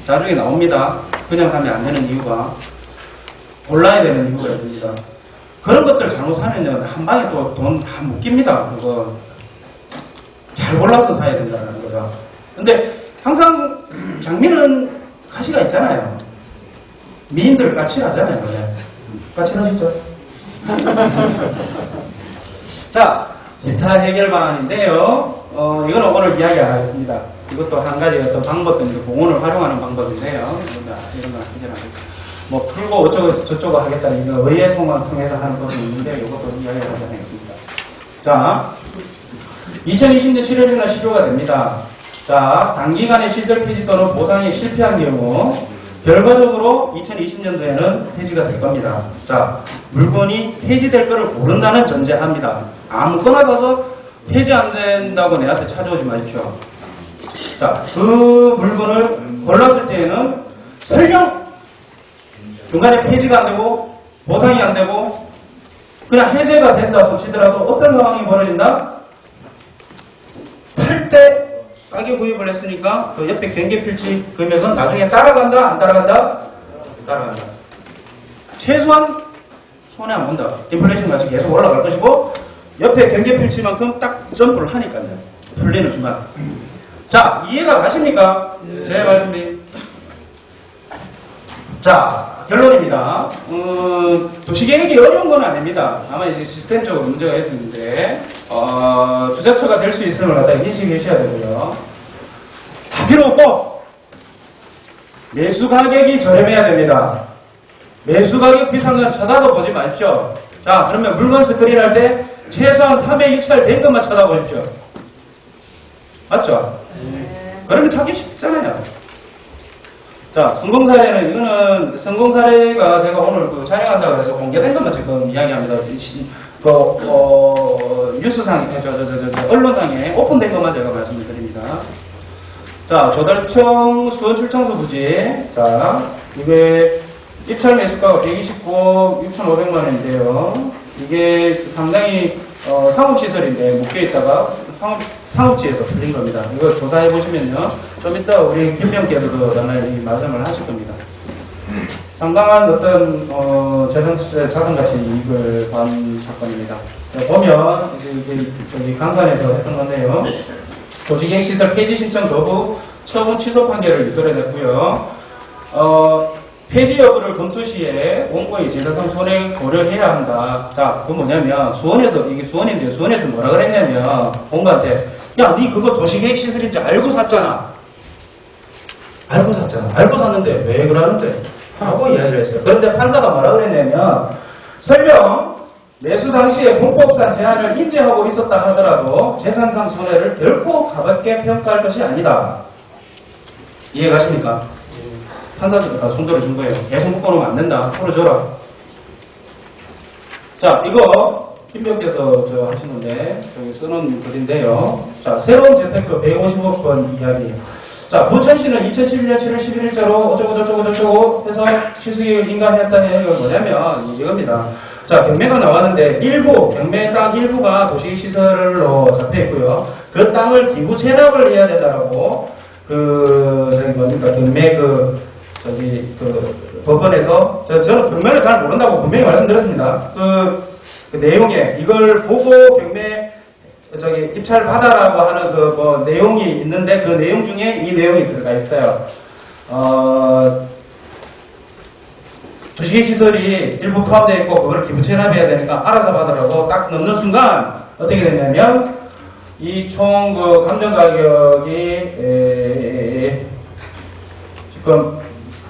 Speaker 1: 나중에 나옵니다. 그냥 하면 안 되는 이유가 골라야 되는 이유가 있습니다. 그런 것들 잘못하면 한 방에 또 돈 다 묶입니다. 그거 잘 골라서 사야 된다는 거죠. 근데 항상 장미는 가시가 있잖아요. 미인들 까칠하잖아요. 까칠하시죠? 자, 기타 해결 방안인데요. 이거는 오늘 이야기 안 하겠습니다. 이것도 한 가지 어떤 방법들인데 공원을 활용하는 방법인데요. 이런 건 해결하겠습니다. 뭐 풀고 어쩌고 저쩌고 하겠다는 이거 의회 통만 통해서 하는 것도 있는데 이것도 이야기를 하지 않겠습니다. 자, 2020년 7월일 날 실효가 됩니다. 자, 단기간에 시설 폐지 또는 보상이 실패한 경우 결과적으로 2020년도에는 폐지가 될 겁니다. 자, 물건이 폐지될 거를 모른다는 전제합니다. 아무거나 사서 폐지 안 된다고 내한테 찾아오지 마십시오. 자, 그 물건을 골랐을 때에는 설령 중간에 폐지가 안 되고 보상이 안 되고 그냥 해제가 된다 소치더라도 어떤 상황이 벌어진다? 살 때 싸게 구입을 했으니까 그 옆에 경계필지 금액은 나중에 따라간다? 안 따라간다? 따라간다. 최소한 손해 안 본다. 인플레이션 같이 계속 올라갈 것이고 옆에 경계필지만큼 딱 점프를 하니까요. 풀리는 순간. 자, 이해가 가십니까? 제 말씀이. 자, 결론입니다. 도시계획이 어려운 건 아닙니다. 아마 이제 시스템적으로 문제가 있는데, 주자처가 될 수 있음을 갖다 인식하셔야 되고요. 다 필요 없고, 매수 가격이 저렴해야 됩니다. 매수 가격 비싼 건 쳐다도 보지 마십시오. 자, 그러면 물건 스크린 할 때 최소한 3회 6차를 된 것만 쳐다보십시오. 맞죠? 그러면 찾기 쉽잖아요. 자, 성공 사례는, 이거는 성공 사례가 제가 오늘 그 촬영한다고 해서 공개된 것만 지금 이야기합니다. 뉴스상, 언론상에 오픈된 것만 제가 말씀을 드립니다. 자, 조달청 수원 출청소 부지. 자, 이게 입찰 매수가가 129억 6,500만원인데요. 이게 상당히, 상업시설인데 묶여있다가 상업지에서 풀린 겁니다. 이거 조사해 보시면요. 좀 이따 우리 김병께서도 나날이 말씀을 하실 겁니다. 상당한 어떤, 자산가치 이익을 반 사건입니다. 자, 보면, 이게 저기 강산에서 했던 건데요. 도시계획시설 폐지 신청 거부 처분 취소 판결을 이끌어냈고요. 폐지 여부를 검토 시에 원고의 재산상 손해 고려해야 한다. 자, 그 뭐냐면 수원에서 이게 수원인데 수원에서 뭐라 그랬냐면 본가한테 야, 니 그거 도시계획시설인지 알고 샀잖아. 알고 샀잖아. 알고 샀는데 왜 그러는데? 하고 이야기를 했어요. 그런데 판사가 뭐라 그랬냐면 설령 매수 당시에 공법상 제한을 인지하고 있었다 하더라도 재산상 손해를 결코 가볍게 평가할 것이 아니다. 이해가십니까? 판사가 손들어 준 거예요. 계속 묶어놓으면 안 된다. 풀어줘라. 자, 이거 김병께서 저 하신 건데 저기 써놓은 글인데요. 자, 새로운 재테크 150억 번 이야기. 자, 부천시는 2011년 7월 11일자로 어쩌고 해서 시수기획을 인가했다는 얘기가 뭐냐면 이겁니다. 자, 경매가 나왔는데 경매 땅 일부가 도시시설로 잡혀있고요. 그 땅을 기부 체납을 해야 된다라고 경매 법원에서 저는 경매를 잘 모른다고 분명히 말씀드렸습니다. 그 내용에 이걸 보고 경매 입찰 받아라고 하는 내용이 있는데 그 내용 중에 이 내용이 들어가 있어요. 도시계획시설이 일부 포함되어 있고 그걸 기부 체납해야 되니까 알아서 받으라고 딱 넣는 순간 어떻게 되냐면 이 총 감정 가격이 지금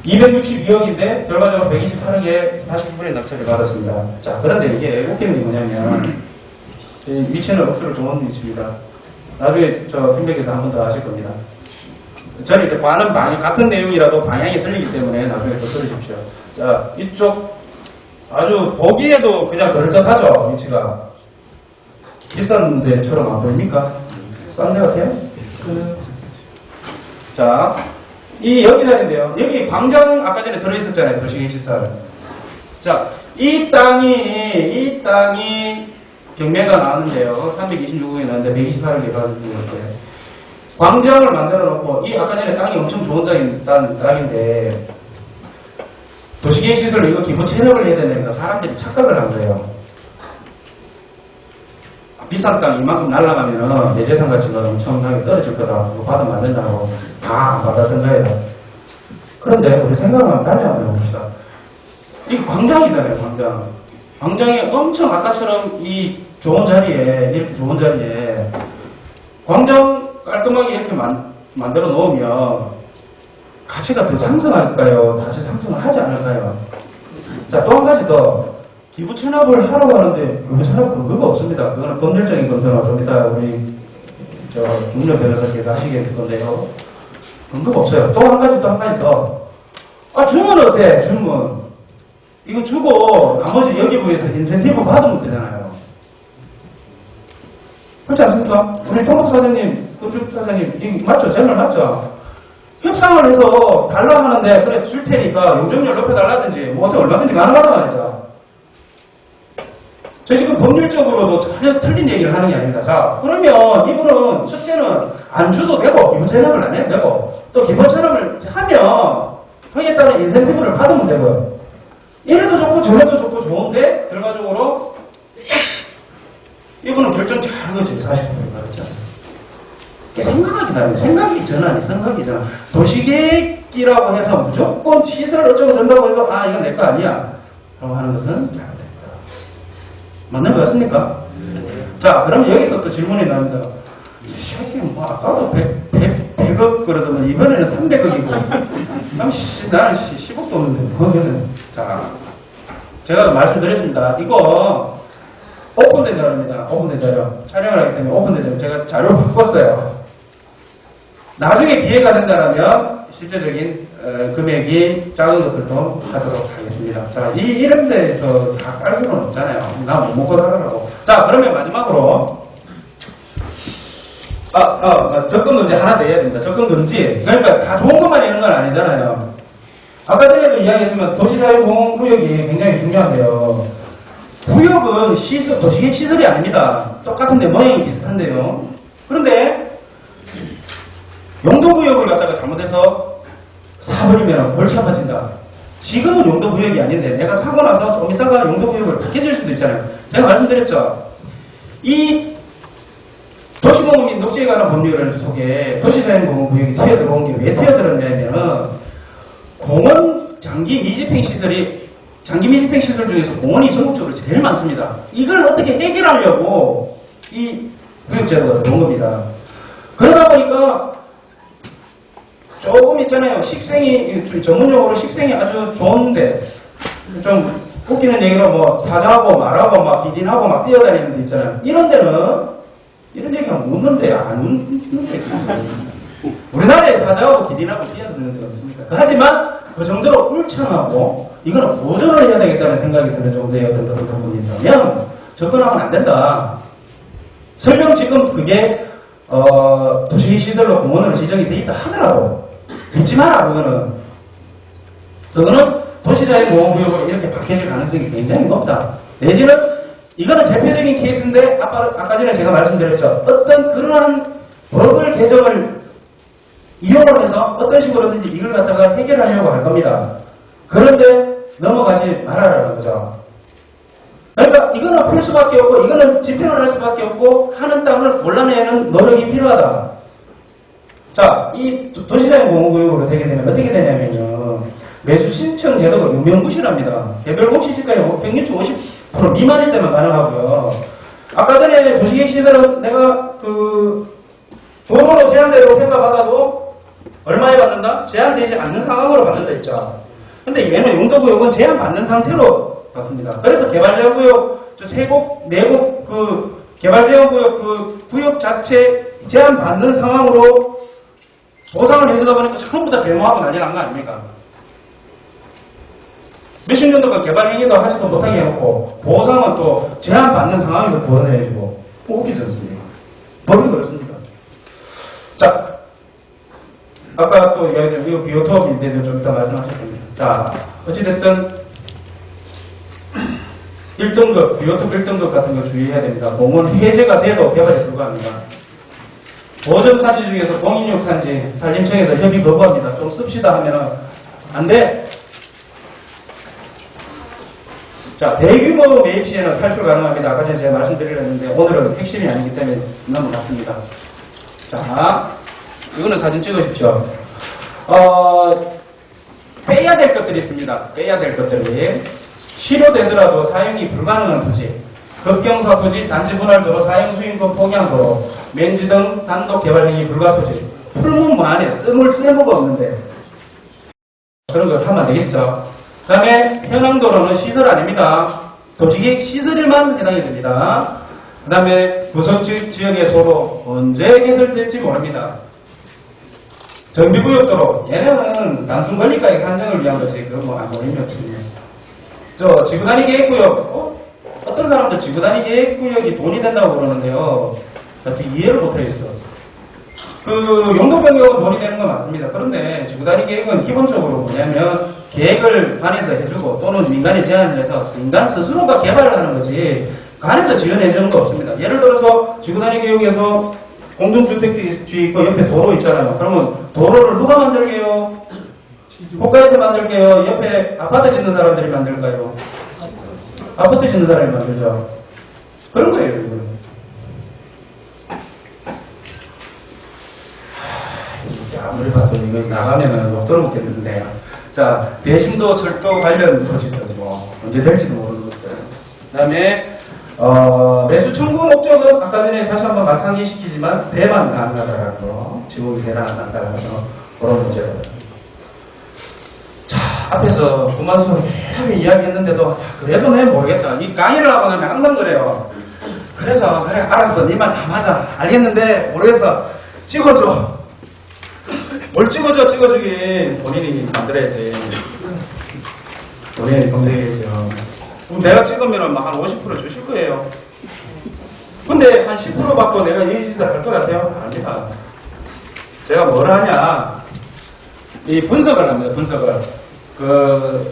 Speaker 1: 262억인데 결과적으로 128억에 89분의 낙찰을 받았습니다. 자, 그런데 이게 웃기는 게 뭐냐면 위치는 억수로 좋은 위치입니다. 나중에 김백에서 한 번 더 하실 겁니다. 저는 이제 같은 내용이라도 방향이 틀리기 때문에 나중에 더 들으십시오. 자, 이쪽 아주 보기에도 그냥 그럴듯하죠, 위치가. 비싼 데처럼 안 보입니까? 싼 데 같아요? 자, 여기 자리인데요. 여기 광장 아까 전에 들어있었잖아요, 도시계획시설. 자, 이 땅이 경매가 나왔는데요. 326억이 나왔는데 128억이 받은 건데. 광장을 만들어 놓고, 아까 전에 땅이 엄청 좋은 땅인데, 도시계획시설로 이거 기본 체납을 해야 되니까 사람들이 착각을 한 거예요. 비싼 땅 이만큼 날라가면 내 재산 가치가 엄청나게 떨어질 거다. 그거 받으면 안 된다고 다 안 받았던 거예요. 그런데 우리 생각만 다시 한번 해봅시다. 이 광장이잖아요, 광장. 광장이 엄청 아까처럼 이 좋은 자리에, 이렇게 좋은 자리에 광장 깔끔하게 이렇게 만들어 놓으면 가치가 더 상승할까요? 다시 상승을 하지 않을까요? 자, 또 한 가지 더. 기부 체납을 하러 가는데 기부 체납 근거가 없습니다. 그거는 법률적인 근거는 좀 이따 우리 김문현 변호사께서 하시게 건데요. 근거가 없어요. 또 한 가지 더. 주문 어때? 주문. 이거 주고 나머지 여기 부에서 인센티브 받으면 되잖아요. 그렇지 않습니까? 우리 통목사장님, 건축사장님, 이거 맞죠? 제 말 맞죠? 협상을 해서 달라 하는데 그래 줄 테니까 용적률 높여달라든지 뭐 어떻게 얼마든지 가능하단 말이죠. 저 지금 법률적으로도 전혀 틀린 얘기를 하는 게 아닙니다. 자, 그러면 이분은 첫째는 안 줘도 되고 기본 체납을 안 해도 되고 또 기본 체납을 하면 거기에 따른 인센티브를 받으면 되고요. 이래도 좋고 저래도 좋고 좋은데 결과적으로 이분은 결정 잘한 거지. 40%가 그렇지 않아요. 생각이 다르네. 생각이 전환. 도시계획이라고 해서 무조건 시설을 어쩌고 저쩌고 해서 이건 내 거 아니야 라고 하는 것은 잘못됩니다. 맞는 거 같습니까? 자, 그럼 여기서 또 질문이 나옵니다. 이 새끼는 아까도 100억 그러더니 이번에는 300억이고 나는 10억도 없는데 뭐는. 자, 제가 말씀드렸습니다. 이거 오픈된 자료입니다. 오픈된 자료. 촬영을 하기 때문에 오픈된 자료. 제가 자료를 바꿨어요. 나중에 기회가 된다면 실제적인 금액이 작은 것들도 하도록 하겠습니다. 자, 이런 데에서 다 깔 수는 없잖아요. 나 못 먹고 살아라고. 자, 그러면 마지막으로 접근 금지 하나 더 해야 됩니다. 접근 금지. 그러니까 다 좋은 것만 있는 건 아니잖아요. 아까 전에도 이야기했지만 도시자유공원구역이 굉장히 중요한데요. 구역은 도시계획 시설이 아닙니다. 똑같은데 모양이 비슷한데요. 그런데 용도구역을 갖다가 잘못해서 사버리면 골치 아파진다. 지금은 용도구역이 아닌데 내가 사고 나서 좀 이따가 용도구역을 바뀌어질 수도 있잖아요. 제가 말씀드렸죠. 이 도시공원 및 녹지에 관한 법률을 속에 도시자연공원구역이 튀어들어온 게 왜 튀어들었냐면 공원 장기 미집행 시설 중에서 공원이 전국적으로 제일 많습니다. 이걸 어떻게 해결하려고 이 구역제도가 들어온 겁니다. 그러다 보니까 조금 있잖아요. 식생이, 전문용어로 식생이 아주 좋은데, 좀 웃기는 얘기로 뭐 사자하고 말하고 막 기린하고 막 뛰어다니는 데 있잖아요. 이런 데는, 이런 얘기가 묻는데 안 웃는데. 우리나라에 사자하고 기린하고 뛰어다니는 데가 없습니까? 하지만 그 정도로 울창하고, 이거는 보존을 해야 되겠다는 생각이 드는 정도의 어떤 그런 부분이 있다면, 접근하면 안 된다. 설령 지금 그게, 도시시설로 공원으로 지정이 돼 있다 하더라도, 믿지 마라, 그거는 도시자유보호구역으로 이렇게 바뀌어질 가능성이 굉장히 높다. 내지는, 이거는 대표적인 케이스인데, 아까 전에 제가 말씀드렸죠. 어떤 그러한 법을 개정을 이용을 해서 어떤 식으로든지 이걸 갖다가 해결하려고 할 겁니다. 그런데 넘어가지 말아라는 거죠. 그러니까 이거는 풀 수밖에 없고 이거는 집행을 할 수밖에 없고 하는 땅을 골라내는 노력이 필요하다. 자, 이 도시자연공원구역으로 되게 되면 어떻게 되냐면요. 매수 신청 제도가 유명무실합니다. 개별 공시지가의 평균치 50% 미만일 때만 가능하고요. 아까 전에 도시계획시설은 내가 도로로 제한대로 평가받아도 얼마에 받는다? 제한되지 않는 상황으로 받는다 했죠. 근데 얘는 용도구역은 제한받는 상태로 받습니다. 그래서 개발제한구역, 네곡 개발제한구역 구역 자체 제한받는 상황으로 보상을 해주다 보니까 전부 다 데모하고 난리 난 거 아닙니까? 몇십 년 동안 개발 행위도 하지도 못하게 해놓고 보상은 또 제한받는 상황에서 구원해주고 웃기지 않습니까? 법이 그렇습니다. 자, 아까 또 이야기했지만 이거 비오톱인데 좀 이따 말씀하실 겁니다. 자, 어찌됐든 1등급, 비오톱 1등급 같은 거 주의해야 됩니다. 공원 해제가 돼도 개발에 불과합니다. 보전산지 중에서 공인육산지 산림청에서 협의 거부합니다. 좀 씁시다 하면은 안 돼. 자, 대규모 매입 시에는 탈출 가능합니다. 아까 전에 제가 말씀드리려는데 오늘은 핵심이 아니기 때문에 넘어갔습니다. 자, 이거는 사진 찍으십시오. 빼야 될 것들이 있습니다. 빼야 될 것들이. 실효되더라도 사용이 불가능한 토지, 급경사 토지, 단지 분할도로, 사용 수용권 포기한 도로, 맨지 등 단독 개발 행위 불가 토지. 풀문 뭐 안에 쓸모가 없는데 그런 걸 하면 안 되겠죠. 그 다음에 현황도로는 시설 아닙니다. 도시계획 시설에만 해당이 됩니다. 그 다음에 구석지 지역의 도로 언제 개설될지 모릅니다. 정비구역도로 얘네는 단순 권리가액 산정을 위한 것이 그거 아무 의미 없습니다. 저 지구단위 계획구역 어떤 사람들 지구단위 계획구역이 돈이 된다고 그러는데요. 저한테 이해를 못하겠어. 용도 변경은 돈이 되는 건 맞습니다. 그런데 지구단위 계획은 기본적으로 뭐냐면 계획을 관에서 해주고 또는 민간이 제안을 해서 민간 스스로가 개발을 하는 거지 관에서 지원해 주는 거 없습니다. 예를 들어서 지구단위 계획에서 공동주택지 있고 옆에 도로 있잖아요. 그러면 도로를 누가 만들게요? 국가에서 만들게요? 옆에 아파트 짓는 사람들이 만들까요? 아파트 짓는 사람이 만들죠. 그런 거예요, 이거는. 아무리 봐도 이거 나가면은 못 들어먹겠는데. 자, 대신도 철도 관련 토지들 뭐 언제 될지도 모르는 것들. 그 다음에 매수 청구 목적은 아까 전에 다시 한번 상기시키지만 배만 가능하다라는 거, 지목이 대란 안 한다라는 거, 그런 문제들. 자, 앞에서 그만소리 이렇게 이야기했는데도 그래도 내 모르겠다. 이 강의를 하고 나면 항상 그래요. 그래서 그래 알았어, 네 말 다 맞아, 알겠는데 모르겠어, 찍어줘. 뭘 찍어주긴 본인이 만들어야지. 본인이 검색해야죠. 그럼 내가 찍으면 한 50% 주실 거예요. 근데 한 10% 받고 내가 이 짓을 할 것 같아요? 아닙니다. 제가 뭘 하냐. 이 분석을 합니다, 분석을. 그,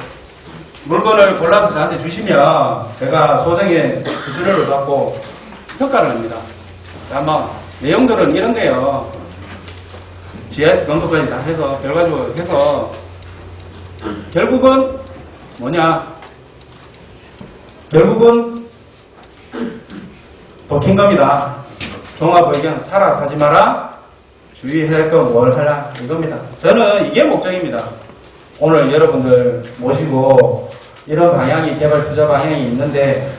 Speaker 1: 물건을 골라서 저한테 주시면 제가 소정의 수수료를 받고 평가를 합니다. 아마 내용들은 이런 거예요. GIS 검토까지 다 해서, 결과적으로 해서, 결국은 뭐냐. 결국은 도킹 겁니다. 종합 의견, 사라, 사지 마라. 주의해야 할 건 뭘 하라. 이겁니다. 저는 이게 목적입니다. 오늘 여러분들 모시고 이런 방향이 개발 투자 방향이 있는데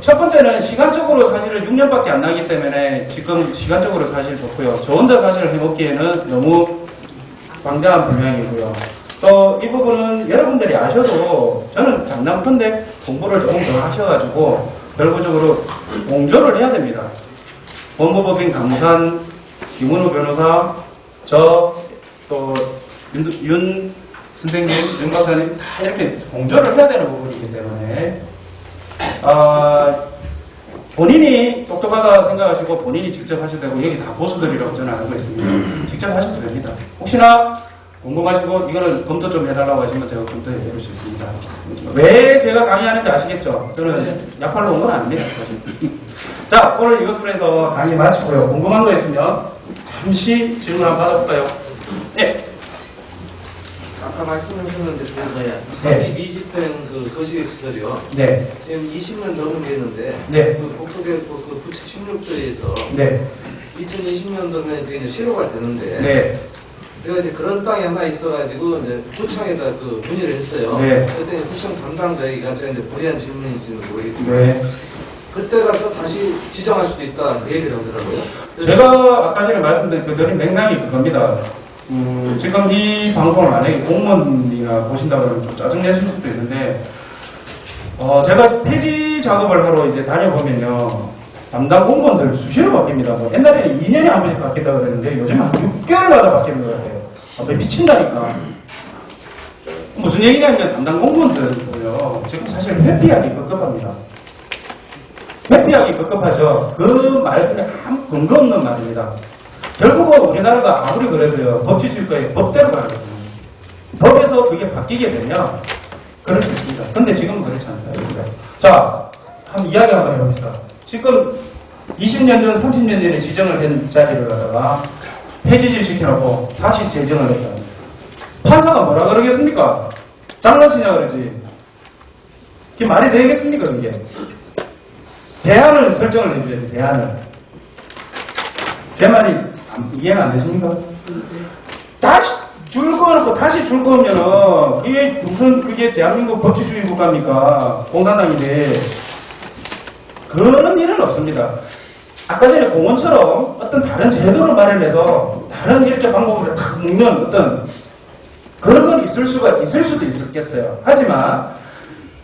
Speaker 1: 첫 번째는 시간적으로 사실은 6년밖에 안 나기 때문에 지금 시간적으로 사실 좋고요. 저 혼자 사실 해먹기에는 너무 방대한 분량이고요. 또 이 부분은 여러분들이 아셔도 저는 장난컨대 공부를 조금 더 하셔가지고 결과적으로 공조를 해야 됩니다. 법무법인 강산, 김은호 변호사, 저 또 윤 선생님, 윤 박사님 다 이렇게 공조를 해야 되는 부분이기 때문에 본인이 똑똑하다 생각하시고 본인이 직접 하셔도 되고 여기 다 보수들이라고 저는 알고 있습니다. 직접 하셔도 됩니다. 혹시나 궁금하시고 이거는 검토 좀 해달라고 하시면 제가 검토해 드릴 수 있습니다. 왜 제가 강의하는지 아시겠죠? 저는 약팔로 온 건 아닙니다. 사실. 자, 오늘 이것으로 해서 강의 마치고요. 궁금한 거 있으면 잠시 질문 한번 받아볼까요? 네.
Speaker 2: 아까 말씀하셨는데 자기 미집된 그 거시기시설이요.
Speaker 1: 네.
Speaker 2: 지금 20년 넘겠는데
Speaker 1: 네.
Speaker 2: 그 국토개혁법 그 부칙 16조에서
Speaker 1: 네.
Speaker 2: 2020년도면 이제 실효가 되는데
Speaker 1: 네.
Speaker 2: 제가 이제 그런 땅이 하나 있어가지고 이제 구청에다 그 문의를 했어요.
Speaker 1: 네.
Speaker 2: 그때 구청 담당자가 제가 이제 불리한 질문인지는 모르겠지만
Speaker 1: 네.
Speaker 2: 그때 가서 다시 지정할 수도 있다 그 얘기를 하더라고요.
Speaker 1: 제가 아까 전에 말씀드린 그 드린 맥락이 그겁니다. 지금 이 방송을 만약에 공무원이나 보신다고 하면 좀 짜증내실 수도 있는데, 제가 폐지 작업을 하러 이제 다녀보면요. 담당 공무원들 수시로 바뀝니다. 뭐 옛날에는 2년에 한 번씩 바뀐다고 그랬는데 요즘 한 6개월마다 바뀌는 것 같아요. 미친다니까. 무슨 얘기냐면 담당 공무원들은요. 지금 사실 회피하기 급급합니다. 회피하기 급급하죠. 그 말씀이 아무 근거 없는 말입니다. 결국은 우리나라가 아무리 그래도요, 법치주의국가에 법대로 가야 되거든요. 법에서 그게 바뀌게 되면, 그럴 수 있습니다. 근데 지금은 그렇지 않아요. 자, 이야기 한번 해봅시다. 지금 20년 전, 30년 전에 지정을 된 자리를 갖다가 폐지질 시켜놓고 다시 제정을 했다. 판사가 뭐라 그러겠습니까? 장난치냐 그러지. 그게 말이 되겠습니까, 그게? 대안을 설정을 해줘야지, 대안을. 제 말이 이해가 안 되십니까? 다시 줄 거놓고 다시 줄 거면은 이게 무슨 그게 대한민국 법치주의 국가입니까? 공산당인데 그런 일은 없습니다. 아까 전에 공원처럼 어떤 다른 제도를 마련해서 다른 이렇게 방법으로 탁 묶는 어떤 그런 건 있을 수도 있었겠어요. 하지만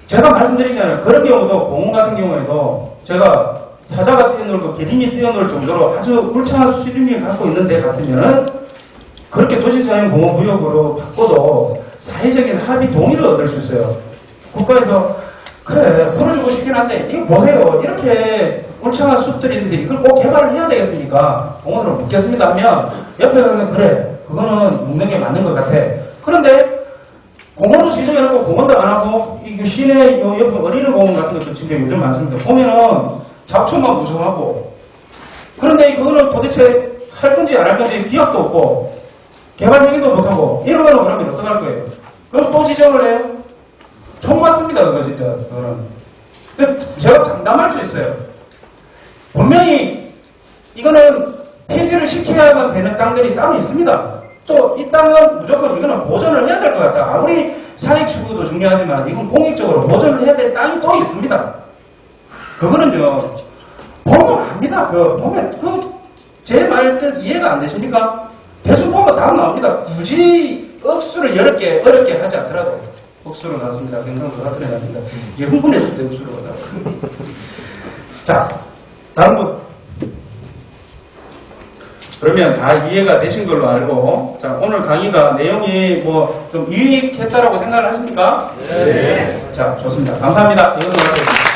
Speaker 1: 제가 말씀드리잖아요. 그런 경우도 공원 같은 경우에도 제가 사자가 뛰어놀고 기린이 뛰어놀 정도로 아주 울창한 수립을 갖고 있는 데 같으면은 그렇게 도시자연 공원 구역으로 바꿔도 사회적인 합의 동의를 얻을 수 있어요. 국가에서 그래 풀어주고 싶긴 한데 이거 보세요. 이렇게 울창한 숲들이 있는데 이걸 꼭 개발을 해야 되겠습니까? 공원으로 묶겠습니다 하면 옆에 가면 그래 그거는 묶는 게 맞는 것 같아. 그런데 공원도 지정해놓고 공원도 안 하고 이 시내 옆에 어린이공원 같은 것도 지금 요즘 많습니다. 보면은 잡초만 무성하고 그런데 그거는 도대체 할 건지 안 할 건지 기약도 없고 개발 얘기도 못하고 이러면 그러면 어떡할 거예요? 그럼 또 지정을 해요? 총 맞습니다 그거 진짜 그거는. 근데 제가 장담할 수 있어요. 분명히 이거는 폐지를 시켜야만 되는 땅들이 따로 있습니다. 또 이 땅은 무조건 이거는 보존을 해야 될 것 같다. 아무리 사익 추구도 중요하지만 이건 공익적으로 보존을 해야 될 땅이 또 있습니다. 그거는요, 보면 압니다. 보면, 제 말들 이해가 안 되십니까? 대충 보면 다 나옵니다. 굳이 억수를 어렵게 하지 않더라도. 억수로 나왔습니다. 경상도 같은 애 나왔습니다. 이게 흥분했을 때 억수로 나왔습니다. 자, 다음 분. 그러면 다 이해가 되신 걸로 알고, 자, 오늘 강의가 내용이 뭐 좀 유익했다라고 생각을 하십니까?
Speaker 2: 네.
Speaker 1: 자, 좋습니다. 감사합니다. 이거는